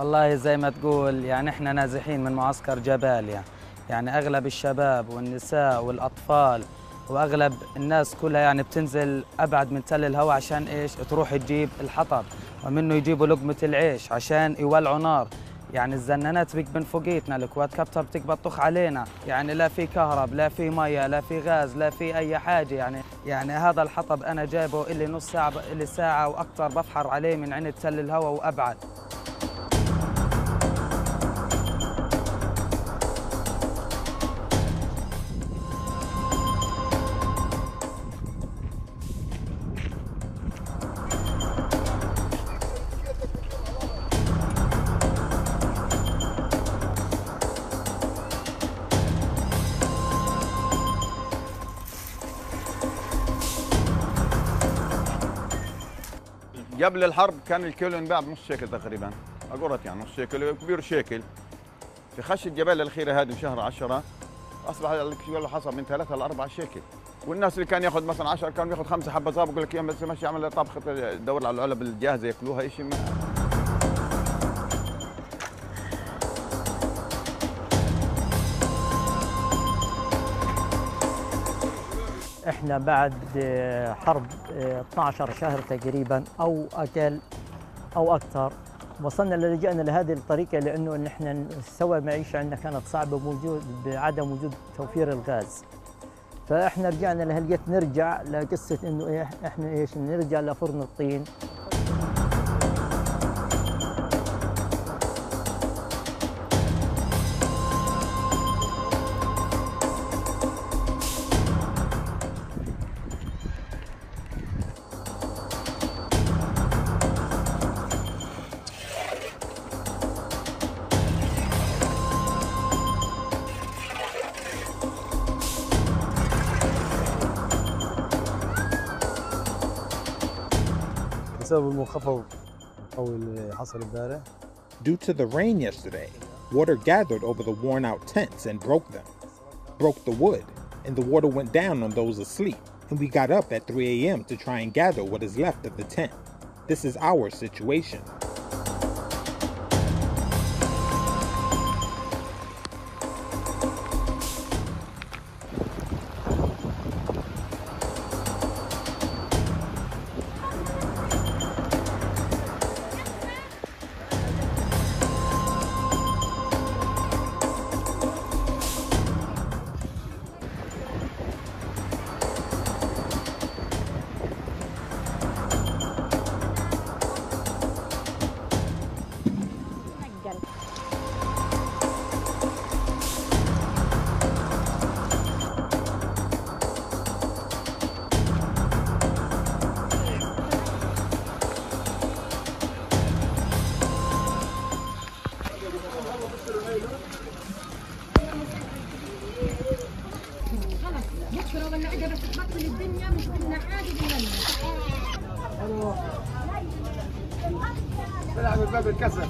والله زي ما تقول يعني احنا نازحين من معسكر جباليا، يعني اغلب الشباب والنساء والاطفال واغلب الناس كلها يعني بتنزل ابعد من تل الهوى عشان ايش؟ تروح تجيب الحطب ومنه يجيبوا لقمة العيش عشان يولعوا نار. يعني الزنانات بيك من فوقيتنا، الكوادكابتر بتقبض طخ علينا، يعني لا في كهرب لا في ميه لا في غاز لا في اي حاجه. يعني هذا الحطب انا جايبه اللي نص ساعه اللي ساعه واكثر بفحر عليه من عند تل الهوى وابعد. قبل الحرب كان الكيلو ينباع بنص شيكل تقريبا، اقولت يعني نص شيكل كبير شيكل. في خش الجبال الاخيره هذه شهر 10 اصبح الكيلو حصل من 3 ل 4 شيكل، والناس اللي كان ياخذ مثلا 10 كان ياخذ 5 حبه صاب، يقول لك يا بس ماشي يعمل طبخه يدور على العلب الجاهزه ياكلوها شيء. احنا بعد حرب 12 شهر تقريبا او اقل او اكثر وصلنا لجأنا لهذه الطريقه، لانه نحن سوى معيشه عندنا كانت صعبه موجود بعدم وجود توفير الغاز. فاحنا رجعنا لهلقيت نرجع لقصه انه ايه احنا ايش نرجع لفرن الطين. Due to the rain yesterday, water gathered over the worn-out tents and broke them. Broke the wood, and the water went down on those asleep, and we got up at 3 a.m. to try and gather what is left of the tent. This is our situation. الباب الكسر.